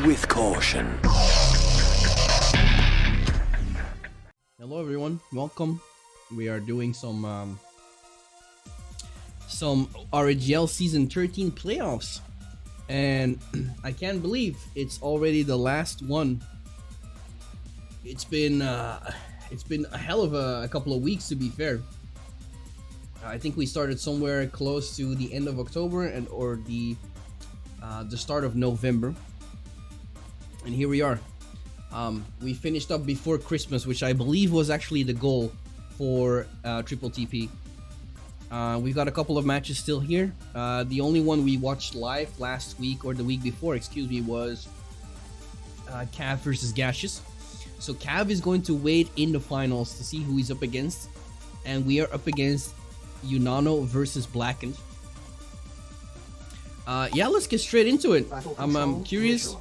with caution. Hello everyone, welcome. We are doing some RGL Season 13 playoffs. And I can't believe it's already the last one. It's been a hell of a couple of weeks, to be fair. I think we started somewhere close to the end of October or the start of November, and here we are. We finished up before Christmas, which I believe was actually the goal for Triple TP. We've got a couple of matches still here. The only one we watched live last week, or the week before, excuse me, was Cav versus Gaseous. So Cav is going to wait in the finals to see who he's up against, and we are up against Unano versus Blackened. Yeah, let's get straight into it. I'm curious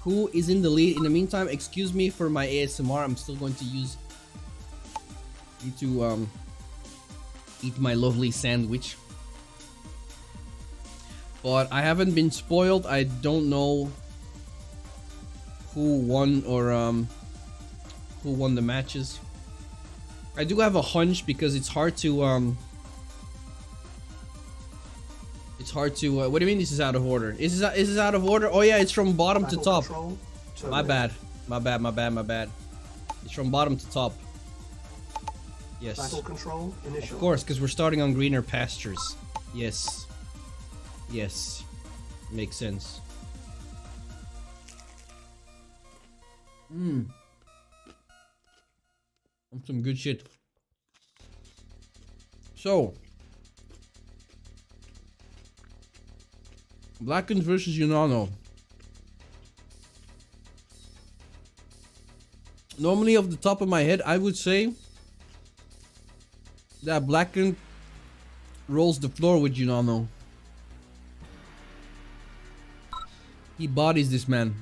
who is in the lead. In the meantime, excuse me for my ASMR. I'm still going to eat my lovely sandwich, but I haven't been spoiled. I don't know who won or who won the matches. I do have a hunch because it's hard to what do you mean this is out of order? Is this out of order? Oh yeah, it's from bottom to top. My bad. It's from bottom to top. Yes. Battle control initial. Of course, because we're starting on greener pastures. Yes. Yes. Makes sense. Some good shit. So, Blackened versus Unano. Normally, off the top of my head, I would say that Blackened rolls the floor with Unano. He bodies this man.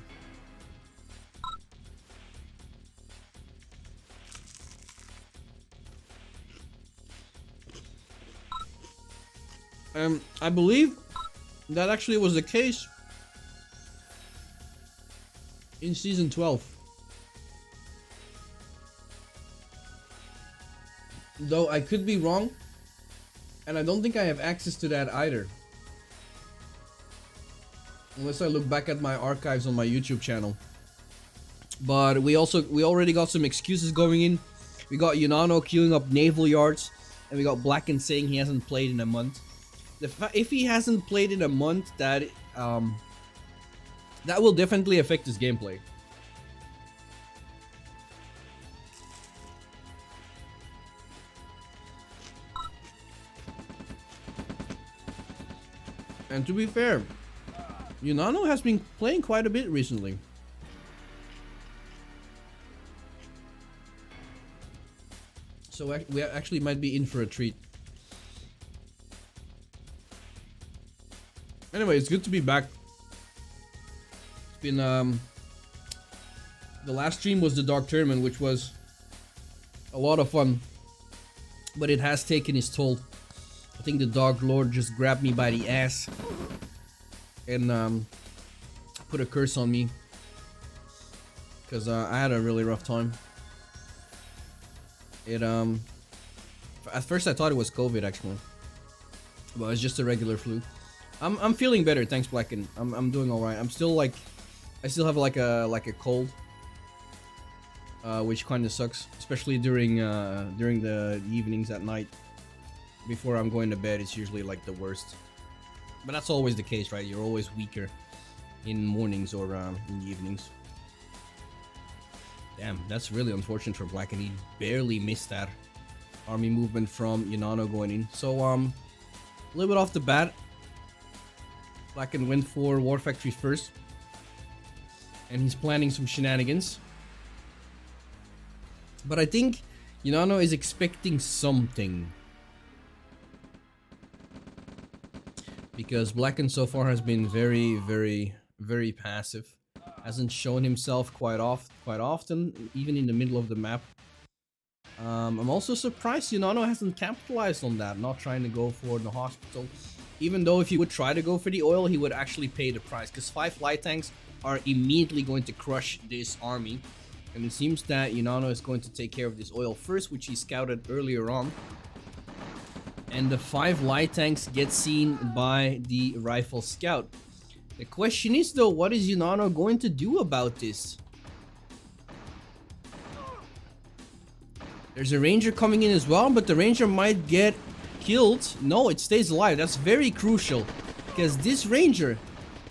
I believe that actually was the case in season 12. Though I could be wrong, and I don't think I have access to that either. Unless I look back at my archives on my YouTube channel. But we already got some excuses going in. We got Unano queuing up naval yards, and we got Blackened saying he hasn't played in a month. If he hasn't played in a month, that will definitely affect his gameplay. And to be fair, Unano has been playing quite a bit recently. So we actually might be in for a treat. Anyway, it's good to be back. It's been the last stream was the Dark Tournament, which was a lot of fun, but it has taken its toll. I think the Dog Lord just grabbed me by the ass and put a curse on me because I had a really rough time. It at first I thought it was COVID actually, but it's just a regular flu. I'm feeling better, thanks Blackened. I'm doing all right. I'm still like, I still have like a cold, which kind of sucks, especially during the evenings at night. Before I'm going to bed, it's usually like the worst. But that's always the case, right? You're always weaker in mornings or in the evenings. Damn, that's really unfortunate for Blackened. He barely missed that army movement from Unano going in. So a little bit off the bat, Blackened went for War Factory first, and he's planning some shenanigans. But I think Unano is expecting something, because Blackened so far has been very passive. Hasn't shown himself quite often, even in the middle of the map. I'm also surprised Unano hasn't capitalized on that, not trying to go for the hospital. Even though if he would try to go for the oil, he would actually pay the price, because 5 light tanks are immediately going to crush this army. And it seems that Unano is going to take care of this oil first, which he scouted earlier on. And the 5 light tanks get seen by the rifle scout. The question is though, what is Unano going to do about this? There's a ranger coming in as well, but the ranger might get killed. No, it stays alive. That's very crucial, because this ranger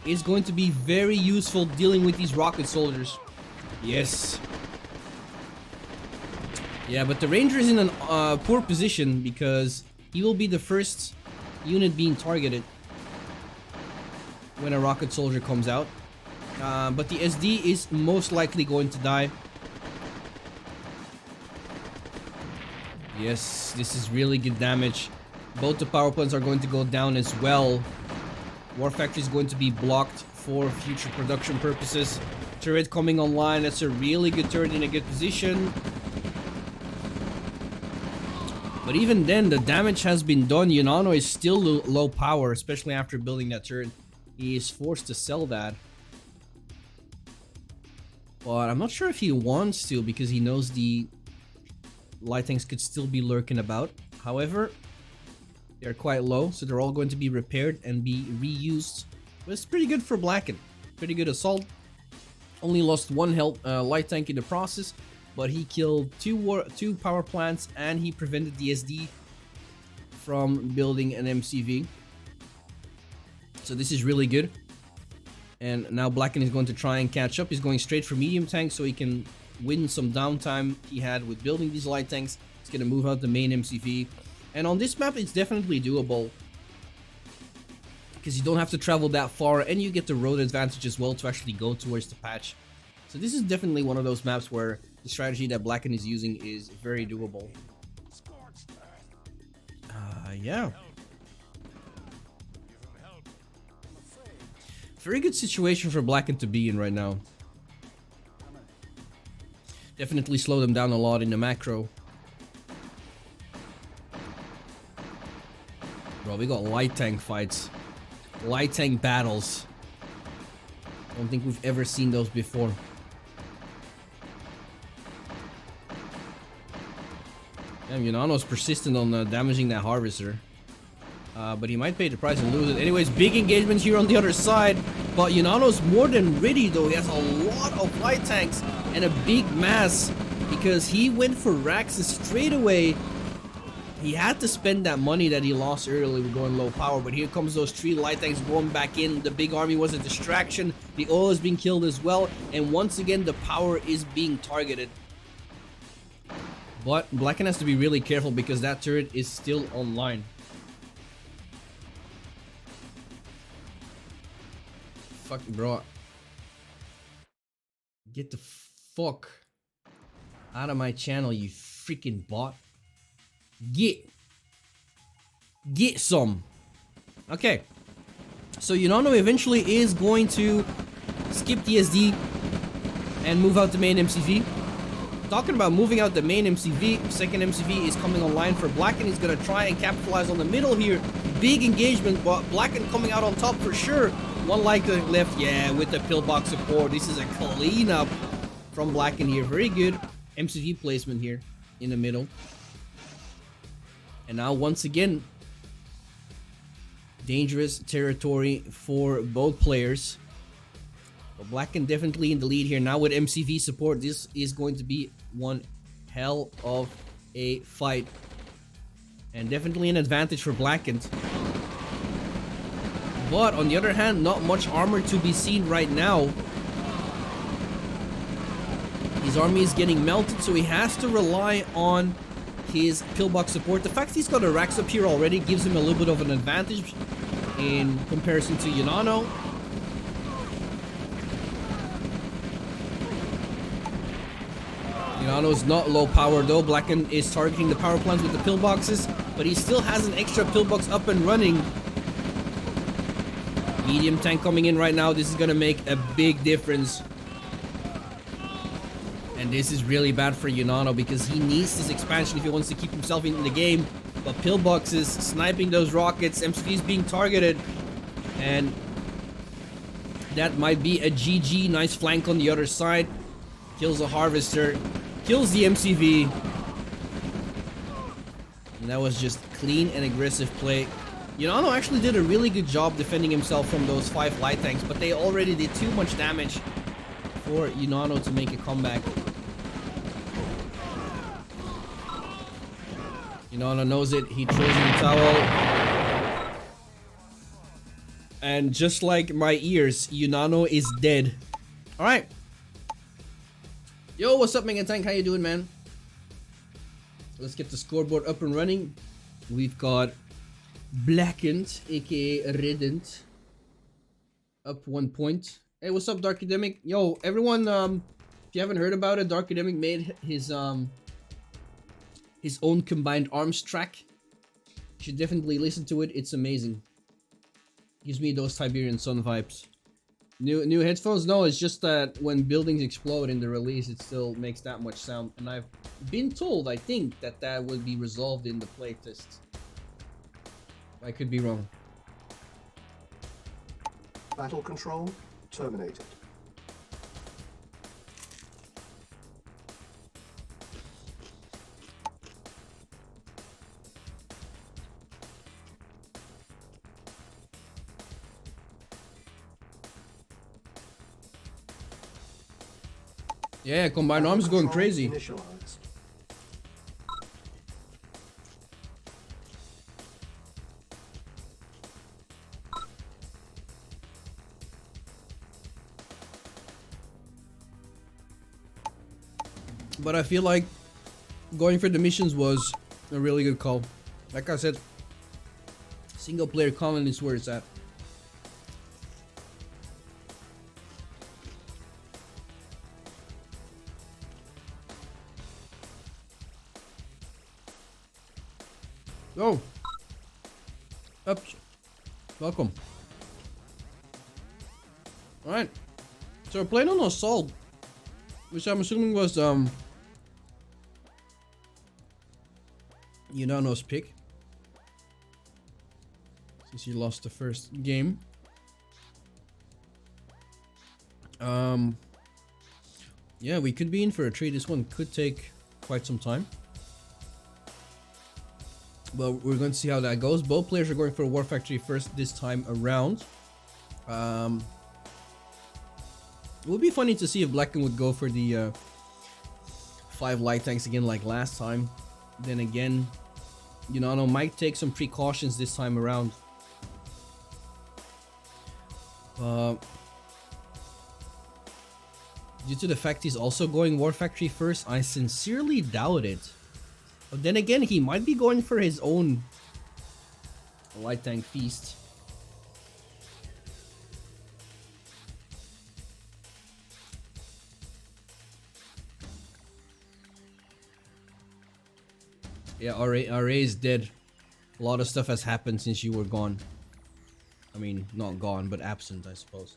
is going to be very useful dealing with these rocket soldiers. Yes. Yeah, but the ranger is in a poor position because he will be the first unit being targeted when a rocket soldier comes out. But the SD is most likely going to die. Yes, this is really good damage. Both the power plants are going to go down as well. War Factory is going to be blocked for future production purposes. Turret coming online. That's a really good turret in a good position. But even then, the damage has been done. Unano is still low power, especially after building that turret. He is forced to sell that. But I'm not sure if he wants to, because he knows the light tanks could still be lurking about. However, they're quite low, so they're all going to be repaired and be reused. But it's pretty good for Blackened. Pretty good assault. Only lost 1 health light tank in the process, but he killed 2 power plants and he prevented the SD from building an MCV. So this is really good. And now Blackened is going to try and catch up. He's going straight for medium tanks so he can win some downtime he had with building these light tanks. He's going to move out the main MCV. And on this map, it's definitely doable, because you don't have to travel that far and you get the road advantage as well to actually go towards the patch. So this is definitely one of those maps where the strategy that Blackened is using is very doable. Yeah. Very good situation for Blackened to be in right now. Definitely slow them down a lot in the macro. Bro, we got light tank fights. Light tank battles. I don't think we've ever seen those before. Damn, Unano's persistent on damaging that harvester. But he might pay the price and lose it. Anyways, big engagement here on the other side. But Unano's more than ready though. He has a lot of light tanks and a big mass, because he went for Raxus straight away. He had to spend that money that he lost earlier with going low power, but here comes those 3 light tanks going back in. The big army was a distraction. The oil is being killed as well, and once again the power is being targeted. But Blackened has to be really careful because that turret is still online. Fuck, bro. Get the fuck out of my channel, you freaking bot. Get some. Okay. So Unano eventually is going to skip the SD and move out the main MCV. Talking about moving out the main MCV, second MCV is coming online for Blackened. He's going to try and capitalize on the middle here. Big engagement, but Blackened coming out on top for sure. 1 light left, yeah, with the pillbox support. This is a cleanup from Blackened here. Very good MCV placement here in the middle. And now once again, dangerous territory for both players. But Blackened definitely in the lead here. Now with MCV support, this is going to be one hell of a fight. And definitely an advantage for Blackened. But on the other hand, not much armor to be seen right now. His army is getting melted, so he has to rely on his pillbox support. The fact he's got a Rax up here already gives him a little bit of an advantage in comparison to Unano. Unano is not low power though. Blackened is targeting the power plants with the pillboxes, but he still has an extra pillbox up and running. Medium tank coming in right now. This is gonna make a big difference. And this is really bad for Unano because he needs this expansion if he wants to keep himself in the game. But Pillbox is sniping those rockets. MCV is being targeted. And that might be a GG. Nice flank on the other side. Kills the Harvester. Kills the MCV. And that was just clean and aggressive play. Unano actually did a really good job defending himself from those 5 light tanks, but they already did too much damage for Unano to make a comeback. Unano knows it. He throws in the towel. And just like my ears, Unano is dead. Alright. Yo, what's up, Mega Tank? How you doing, man? Let's get the scoreboard up and running. We've got Blackened, aka Reddened, up 1 point. Hey, what's up, Darkademic? Yo, everyone, if you haven't heard about it, Darkademic made his own combined arms track. You should definitely listen to it. It's amazing. Gives me those Tiberian Sun vibes. New headphones? No, it's just that when buildings explode in the release, it still makes that much sound. And I've been told, I think, that would be resolved in the playtest. I could be wrong. Battle control terminated. Yeah, combined arms is going crazy. Initialized. But I feel like going for the missions was a really good call. Like I said, single player Common is where it's at. Oh, oops. Welcome. All right, so we're playing on Assault, which I'm assuming was Unano's pick, since he lost the first game. Yeah, we could be in for a trade. This one could take quite some time. But we're going to see how that goes. Both players are going for a War Factory first this time around. It would be funny to see if Blackened would go for the 5 light tanks again like last time. Then again, Unano might take some precautions this time around. Due to the fact he's also going War Factory first, I sincerely doubt it. But then again, he might be going for his own light tank feast. Yeah, RA is dead. A lot of stuff has happened since you were gone. I mean, not gone, but absent, I suppose.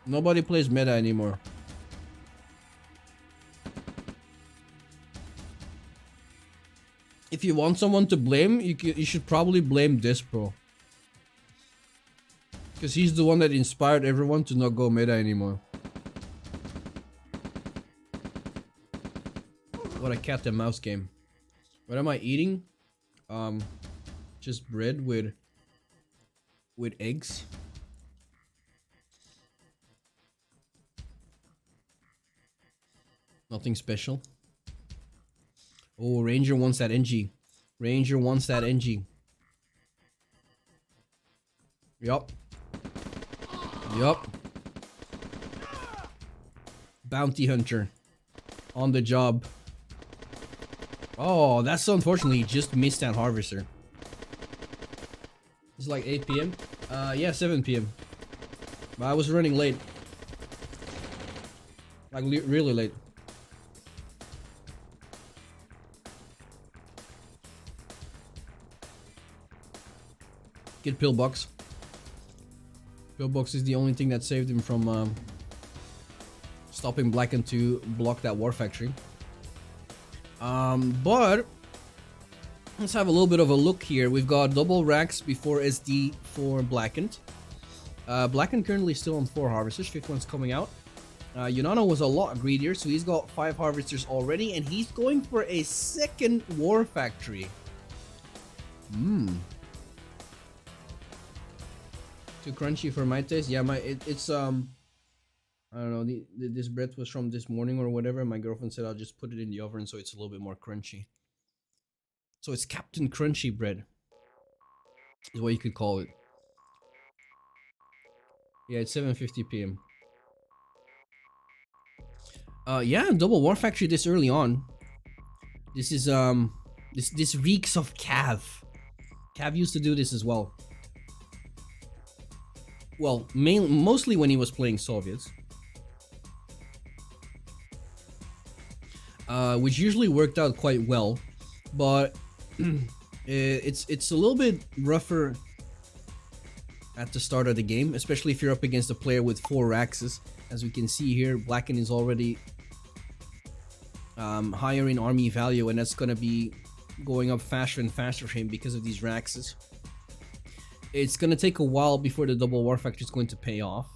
Nobody plays meta anymore. If you want someone to blame, you should probably blame Despro. Because he's the one that inspired everyone to not go meta anymore. What a cat and mouse game. What am I eating? Just bread with eggs. Nothing special. Oh, Ranger wants that NG. Ranger wants that NG. Yup. Yup. Bounty Hunter. On the job. Oh, that's so unfortunately. He just missed that Harvester. It's like 8 p.m. Yeah, 7 p.m. But I was running late. Like really late. Get Pillbox. Pillbox is the only thing that saved him from stopping Blackened to block that War Factory. But let's have a little bit of a look here. We've got double racks before SD for Blackened. Blackened currently still on 4 harvesters, 5th one's coming out. Unano was a lot greedier, so he's got 5 harvesters already, and he's going for a 2nd War Factory. Too crunchy for my taste. Yeah, it's I don't know. This bread was from this morning or whatever. My girlfriend said I'll just put it in the oven so it's a little bit more crunchy. So it's Captain Crunchy bread, is what you could call it. Yeah, it's 7:50 p.m. Yeah, double War Factory this early on. This is this reeks of Cav. Cav used to do this as well. Well, mostly when he was playing Soviets, which usually worked out quite well, but it's a little bit rougher at the start of the game, especially if you're up against a player with 4 axes. As we can see here, Blackened is already higher in army value, and that's gonna be going up faster and faster for him because of these raxes. It's gonna take a while before the double War Factory is going to pay off.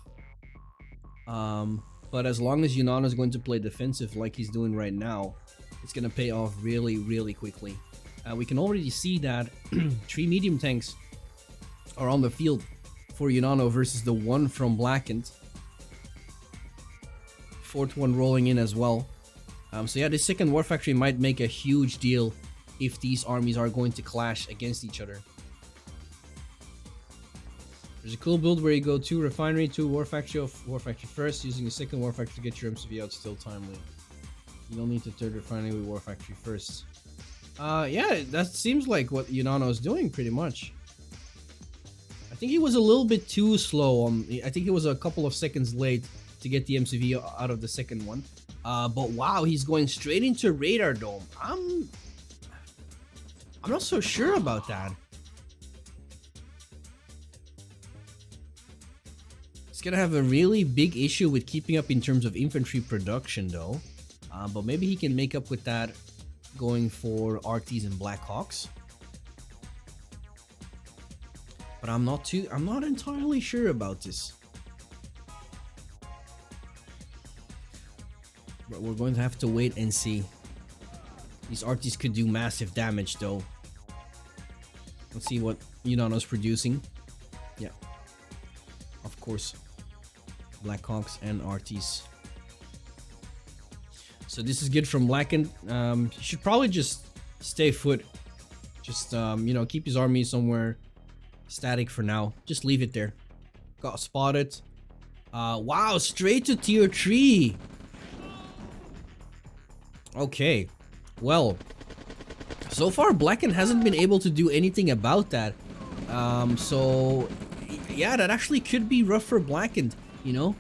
But as long as Unano is going to play defensive like he's doing right now, it's gonna pay off really, really quickly. We can already see that 3 medium tanks are on the field for Unano versus the 1 from Blackened. 4th one rolling in as well. So yeah, this 2nd War Factory might make a huge deal if these armies are going to clash against each other. There's a cool build where you go 2 refinery, 2 War Factory of War Factory first, using the 2nd War Factory to get your MCV out still timely. You don't need the 3rd refinery with War Factory first. Yeah, that seems like what Unano is doing pretty much. I think he was a little bit too slow on. I think he was a couple of seconds late to get the MCV out of the 2nd one. But wow, he's going straight into Radar Dome. I'm not so sure about that. He's gonna have a really big issue with keeping up in terms of infantry production though. But maybe he can make up with that going for RTs and Blackhawks. But I'm not entirely sure about this. But we're going to have to wait and see. These RTs could do massive damage though. Let's see what Unano's producing. Yeah. Of course. Blackhawks and RTs. So this is good from Blackened. He should probably just stay put. Just, you know, keep his army somewhere static for now. Just leave it there. Got spotted. Wow, straight to tier 3. Okay. Well, so far Blackened hasn't been able to do anything about that. So, yeah, that actually could be rough for Blackened, you know?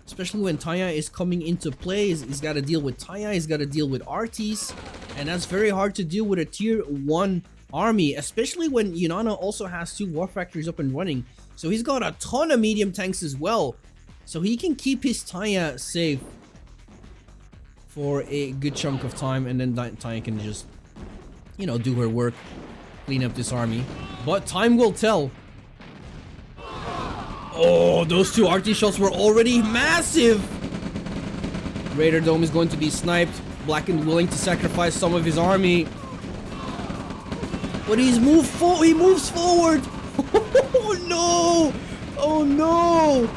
Especially when Taya is coming into play. He's got to deal with Taya, he's got to deal with RTs. And that's very hard to deal with a tier 1 army, especially when Unano also has 2 War Factories up and running. So he's got a ton of medium tanks as well. So he can keep his Taya safe for a good chunk of time, and then Taya can just, you know, do her work, clean up this army. But time will tell. Oh, those 2 RT shots were already massive. Radar Dome is going to be sniped. Blackened willing to sacrifice some of his army. But he moves forward. Oh no! Oh no!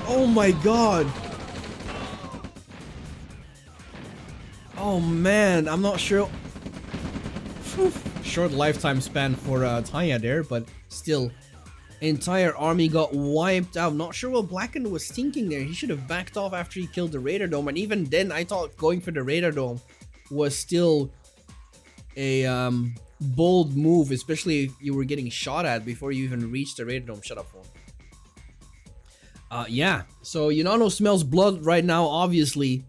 Oh my god. Oh man, I'm not sure. Short lifetime span for Taya there, but still. Entire army got wiped out. Not sure what Blackened was thinking there. He should have backed off after he killed the Radar Dome. And even then, I thought going for the Radar Dome was still a bold move, especially if you were getting shot at before you even reached the Radar Dome. Shut up, phone. Yeah, so Unano smells blood right now, obviously.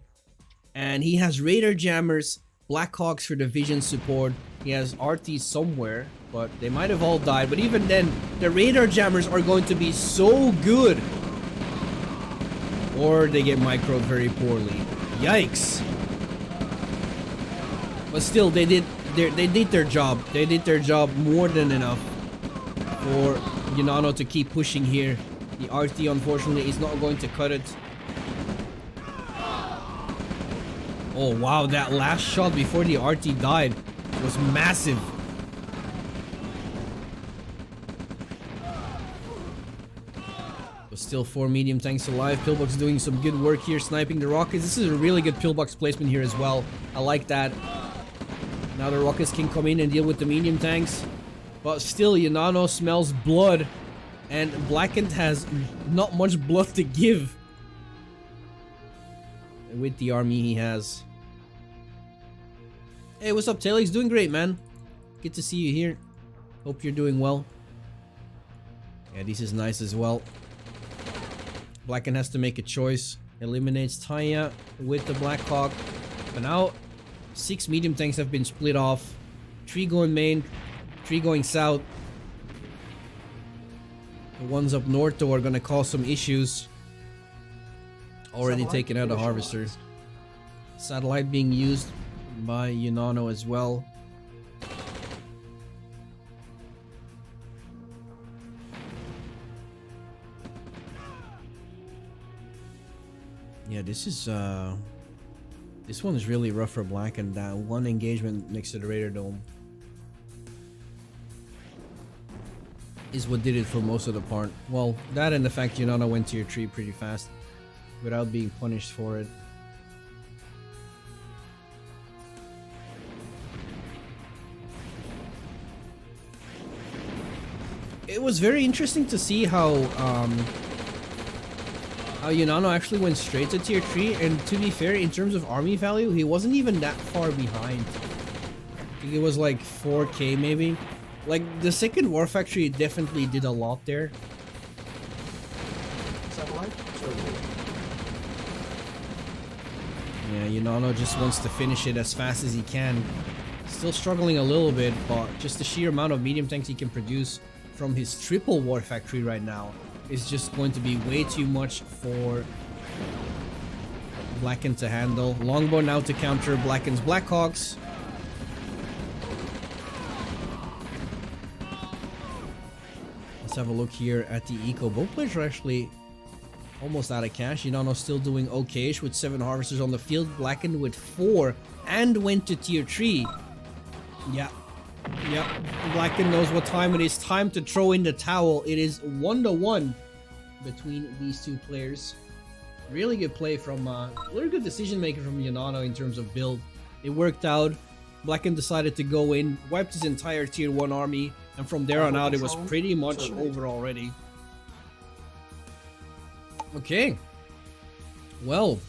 And he has Radar Jammers, Blackhawks for the vision support. He has RTs somewhere, but they might have all died. But even then, the Radar Jammers are going to be so good. or they get microed very poorly. Yikes! But still, they did their job. They did their job more than enough for Unano to keep pushing here. The RT, unfortunately, is not going to cut it. Oh wow, that last shot before the RT died was massive. But still 4 medium tanks alive. Pillbox doing some good work here, sniping the rockets. This is a really good pillbox placement here as well. I like that. Now the rockets can come in and deal with the medium tanks. But still, Unano smells blood. And Blackened has not much blood to give. With the army he has. Hey, what's up, Taylor? He's doing great, man. Good to see you here. Hope you're doing well. Yeah, this is nice as well. Blackened has to make a choice. Eliminates Taya with the Blackhawk. But now, 6 medium tanks have been split off. 3 going main, 3 going south. The ones up north, though, are going to cause some issues. Already taken out a harvester. Satellite being used by Unano as well. Yeah, this one's really rough for Black, and that one engagement next to the Raider Dome is what did it for most of the part. Well, that and the fact Unano went to your tree pretty fast without being punished for it. It was very interesting to see how Unano actually went straight to tier 3, and to be fair, in terms of army value, he wasn't even that far behind. I think it was like 4k maybe. Like, the second War Factory definitely did a lot there. Yeah, Unano just wants to finish it as fast as he can. Still struggling a little bit, but just the sheer amount of medium tanks he can produce from his triple War Factory right now is just going to be way too much for Blackened to handle. Longbow now to counter Blackened's Blackhawks. Let's have a look here at the eco. Both players are actually almost out of cash. Unano still doing okayish with 7 harvesters on the field. Blackened with 4 and went to tier 3. Yeah. Yep, Blackened knows what time it is. Time to throw in the towel. It is 1-1 between these two players. Really good play from, really good decision making from Unano in terms of build. It worked out. Blackened decided to go in, wiped his entire tier 1 army, and from there on out it was pretty much over already. Okay. Well,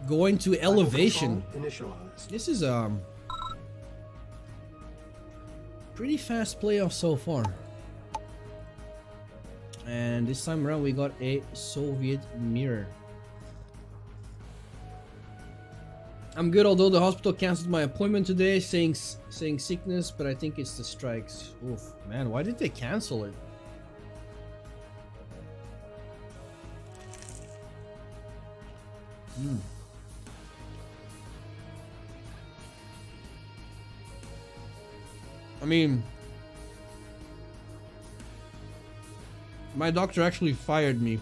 going to elevation. This is pretty fast playoff so far. And this time around we got a Soviet mirror. I'm good, although the hospital canceled my appointment today saying sickness, but I think it's the strikes. Oof, man, why did they cancel it? I mean, my doctor actually fired me.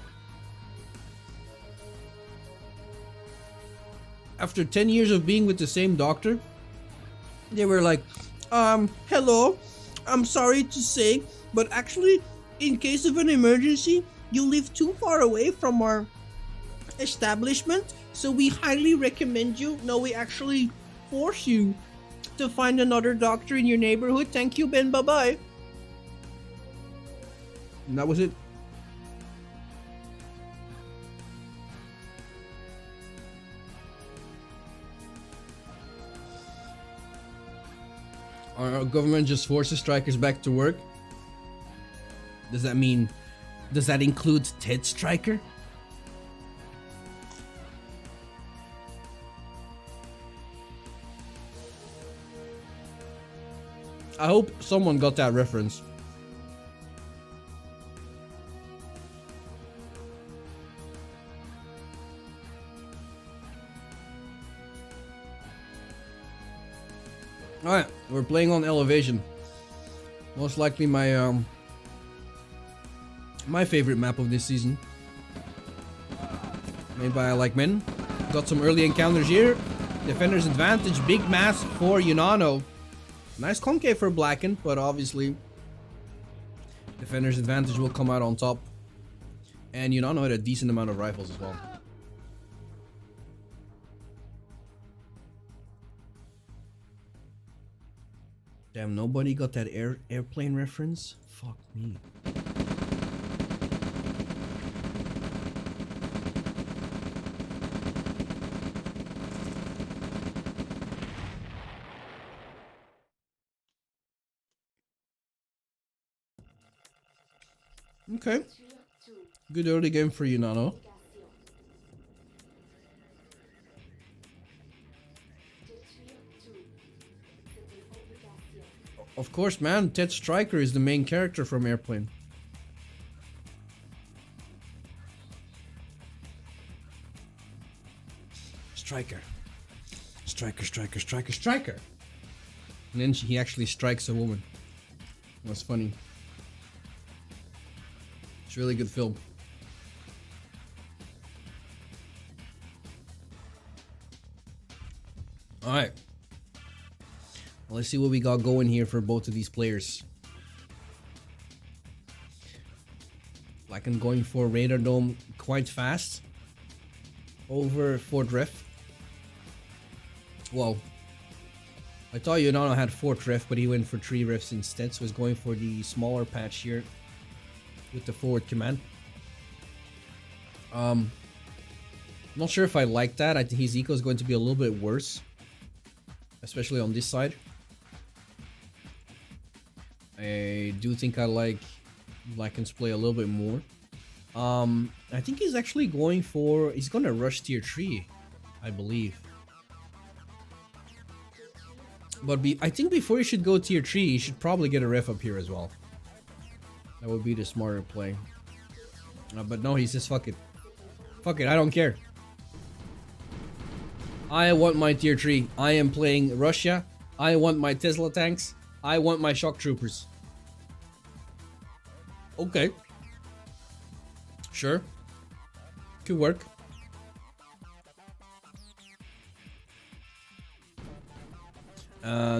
After 10 years of being with the same doctor, they were like, hello, I'm sorry to say, but actually, in case of an emergency, you live too far away from our establishment, so we highly recommend you. No, we actually force you to find another doctor in your neighborhood. Thank you, Ben. Bye-bye. And that was it. Our government just forces strikers back to work. Does that include Ted Striker? I hope someone got that reference. Alright, we're playing on elevation. Most likely my my favorite map of this season. Made by I Like Men. Got some early encounters here. Defender's advantage, big mass for Unano. Nice concave for Blackened, but obviously Defender's advantage will come out on top. And Unano had a decent amount of rifles as well. Damn, nobody got that airplane reference? Fuck me. Okay. Good early game for Unano. Of course, man, Ted Stryker is the main character from Airplane. Stryker. Stryker. And then he actually strikes a woman. That's funny. It's a really good film. Alright. Well, let's see what we got going here for both of these players. Blackened going for Radar Dome quite fast. Over Fort Ref. Whoa. I thought Unano had Fort Ref, but he went for 3 refs instead, so he's going for the smaller patch here with the forward command. Not sure if I like that. I think his eco is going to be a little bit worse, especially on this side. I do think I like Blackened's play a little bit more. I think he's actually going for... He's going to rush tier 3, I believe. But I think before he should go tier 3, he should probably get a ref up here as well. That would be the smarter play. But no, he says fuck it. Fuck it, I don't care. I want my tier 3. I am playing Russia. I want my Tesla tanks. I want my shock troopers. Okay. Sure. Could work.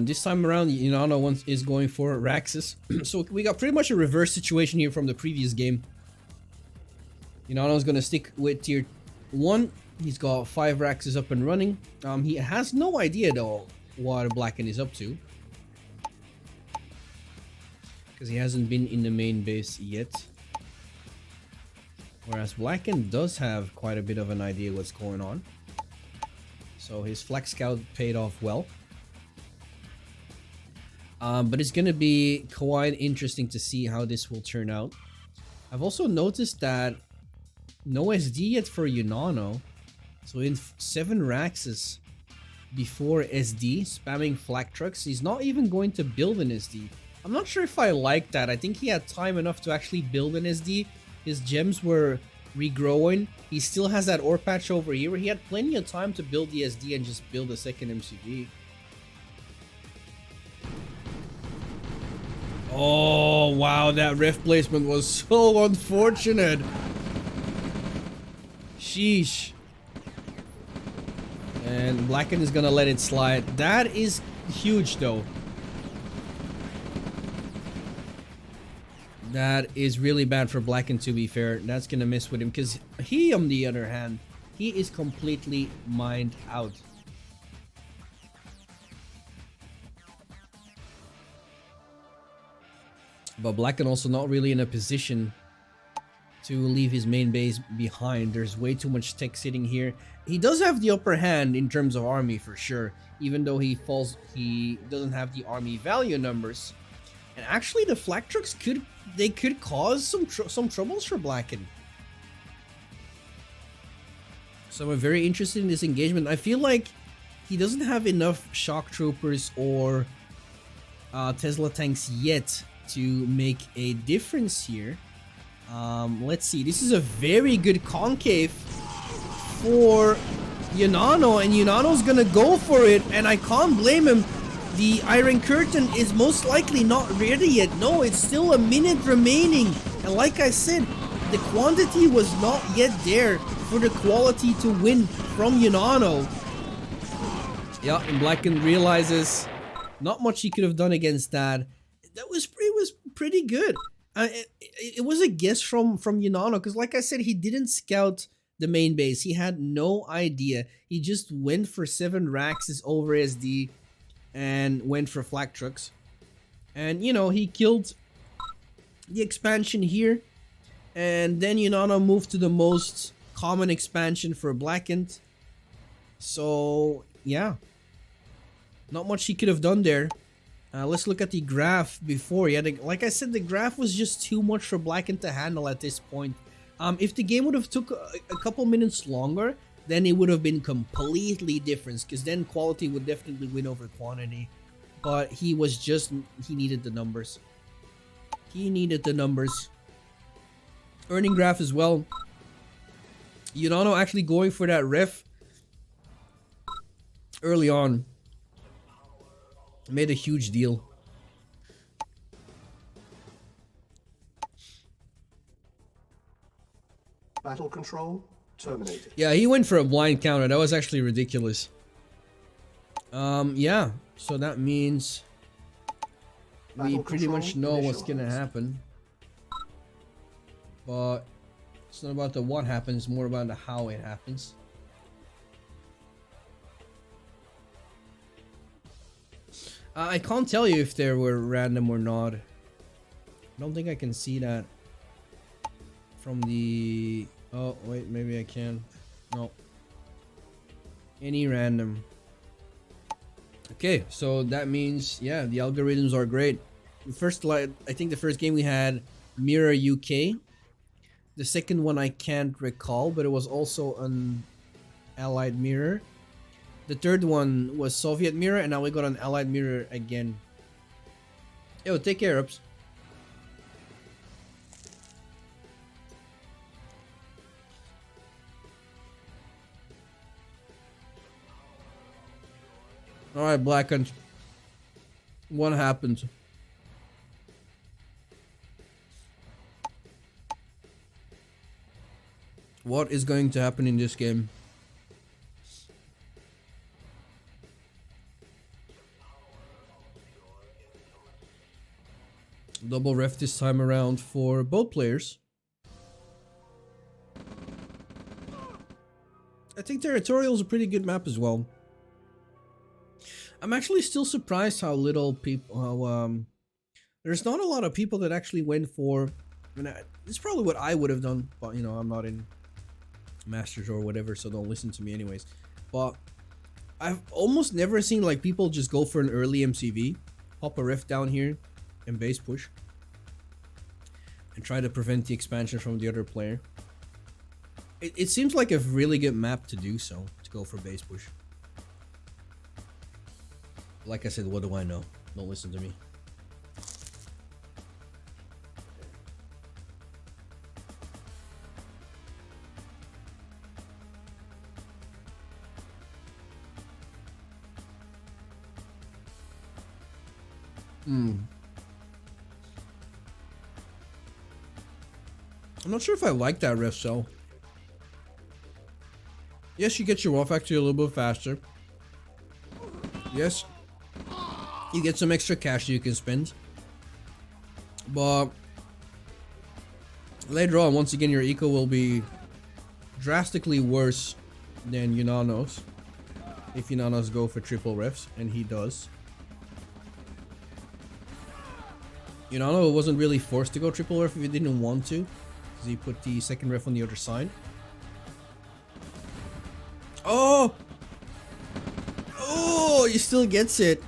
This time around, Unano is going for Raxus. So we got pretty much a reverse situation here from the previous game. Unano is going to stick with tier 1. He's got 5 Raxus up and running. He has no idea though what Blackened is up to, because he hasn't been in the main base yet. Whereas Blackened does have quite a bit of an idea what's going on. So his Flak Scout paid off well. But it's going to be quite interesting to see how this will turn out. I've also noticed that no SD yet for Unano. So in 7 Raxes before SD, spamming flak trucks, he's not even going to build an SD. I'm not sure if I like that. I think he had time enough to actually build an SD. His gems were regrowing. He still has that ore patch over here where he had plenty of time to build the SD and just build a second MCV. Oh, wow, that ref placement was so unfortunate. Sheesh. And Blackened is gonna let it slide. That is huge though. That is really bad for Blackened, to be fair. That's gonna miss with him, because he, on the other hand, he is completely mined out. But Blackened also not really in a position to leave his main base behind. There's way too much tech sitting here. He does have the upper hand in terms of army for sure, even though he doesn't have the army value numbers. And actually the flak trucks could cause some troubles for Blackened. So I'm very interested in this engagement. I feel like he doesn't have enough shock troopers or Tesla tanks yet to make a difference here. Let's see. This is a very good concave for Unano, and Unano's gonna go for it, and I can't blame him. the Iron Curtain is most likely not ready yet. No, it's still a minute remaining. And like I said, the quantity was not yet there for the quality to win from Unano. Yeah, and Blackened realizes not much he could have done against that. That was pretty good. It was a guess from Unano, because like I said, he didn't scout the main base. He had no idea. He just went for 7 Raxes over SD and went for flak trucks. And, you know, he killed the expansion here. And then Unano moved to the most common expansion for Blackened. So, yeah. Not much he could have done there. Let's look at the graph before. Yeah, like I said, the graph was just too much for Blackened to handle at this point. If the game would have took a couple minutes longer, then it would have been completely different, because then quality would definitely win over quantity. But he needed the numbers. He needed the numbers. Earning graph as well. Unano actually going for that ref early on made a huge deal. Battle control terminated. Yeah, he went for a blind counter. That was actually ridiculous. Yeah, so that means we pretty much know what's gonna happen. But it's not about the what happens, more about the how it happens. I can't tell you if they were random or not. I don't think I can see that from the... Oh, wait, maybe I can. No. Any random. Okay, so that means, yeah, the algorithms are great. I think the first game we had Mirror UK. The second one I can't recall, but it was also an Allied Mirror. The third one was Soviet Mirror, and now we got an Allied Mirror again. Yo, take care, Ups. Alright, Blackened. What happened? What is going to happen in this game? Double ref this time around for both players. I think Territorial is a pretty good map as well. I'm actually still surprised how little people, there's not a lot of people that actually went for, I mean, it's probably what I would have done, but you know, I'm not in Masters or whatever, so don't listen to me anyways. But I've almost never seen like people just go for an early MCV, pop a ref down here, and base push, and try to prevent the expansion from the other player. It seems like a really good map to do so, to go for base push. Like I said, what do I know? Don't listen to me. I'm not sure if I like that ref cell. Yes, you get your wall factory a little bit faster. Yes, you get some extra cash you can spend. But later on, once again, your eco will be drastically worse than Unano's. If Unano's go for triple refs, and he does. Unano wasn't really forced to go triple ref if he didn't want to, because he put the second ref on the other side. Oh! Oh, he still gets it.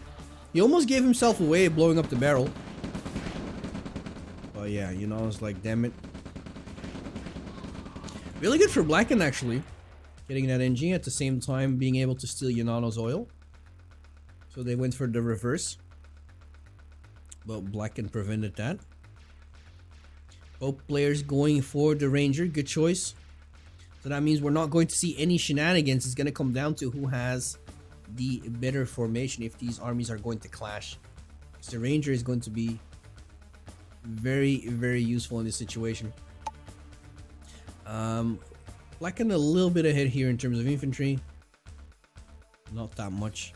He almost gave himself away blowing up the barrel. But yeah, Unano's like, damn it. Really good for Blackened actually. Getting that NG at the same time being able to steal Unano's oil. So they went for the reverse. But Blackened prevented that. Both players going for the Ranger. Good choice. So that means we're not going to see any shenanigans. It's going to come down to who has the better formation if these armies are going to clash. Because the Ranger is going to be very, very useful in this situation. Blackened a little bit ahead here in terms of infantry. Not that much.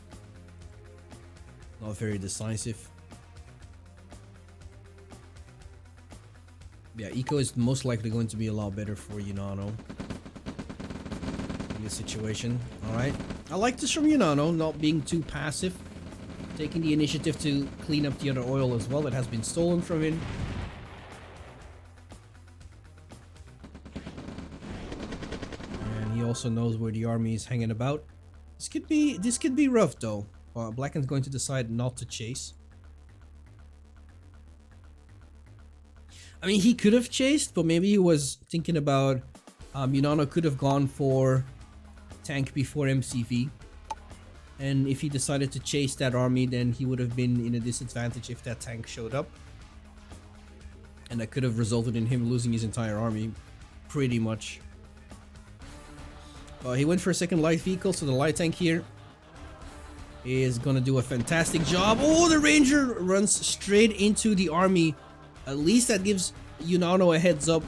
Not very decisive. Yeah, eco is most likely going to be a lot better for Unano in this situation. Alright. I like this from Unano, not being too passive. Taking the initiative to clean up the other oil as well that has been stolen from him. And he also knows where the army is hanging about. This could be rough though. Blackened's going to decide not to chase. I mean, he could have chased, but maybe he was thinking about Unano could have gone for tank before MCV. And if he decided to chase that army, then he would have been in a disadvantage if that tank showed up. And that could have resulted in him losing his entire army, pretty much. He went for a second light vehicle, so the light tank here is gonna do a fantastic job. Oh, the Ranger runs straight into the army. At least that gives Unano a heads up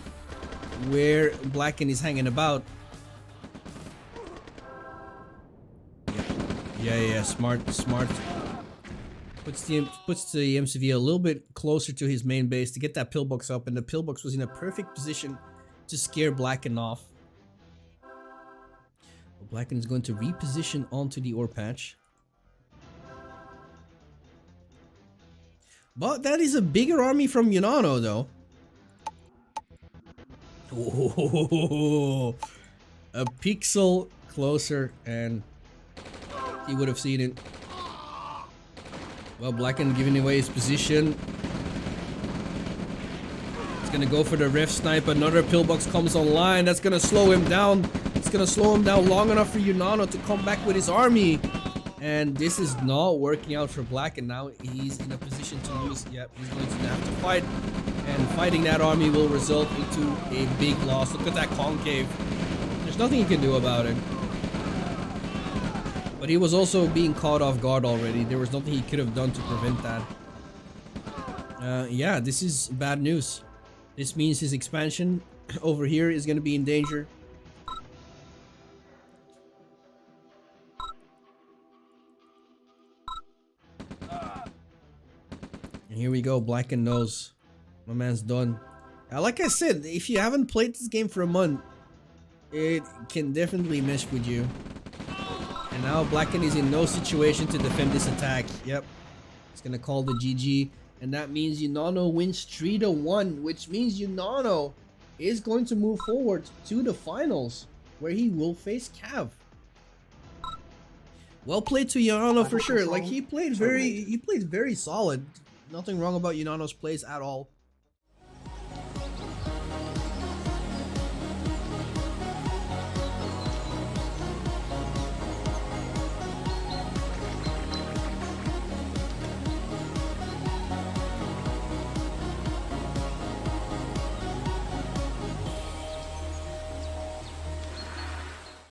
where Blackened is hanging about. Yeah, smart. Puts the MCV a little bit closer to his main base to get that pillbox up, and the pillbox was in a perfect position to scare Blackened off. Blackened is going to reposition onto the ore patch. But that is a bigger army from Unano, though. Oh, a pixel closer, and he would have seen it. Well, Blackened giving away his position. He's gonna go for the ref snipe. Another pillbox comes online. That's gonna slow him down. It's gonna slow him down long enough for Unano to come back with his army. And this is not working out for Blackened. Now he's in a position to lose. Yep, he's going to have to fight. And fighting that army will result into a big loss. Look at that concave. There's nothing he can do about it. But he was also being caught off guard already. There was nothing he could have done to prevent that. Yeah, this is bad news. This means his expansion over here is going to be in danger. And here we go, Blackened knows. My man's done. Like I said, if you haven't played this game for a month, it can definitely mess with you. And now Blackened is in no situation to defend this attack. Yep. He's gonna call the GG. And that means Unano wins 3-1, which means Unano is going to move forward to the finals, where he will face Cav. Well played to Unano for sure. Like he played very solid. Nothing wrong about Unano's plays at all.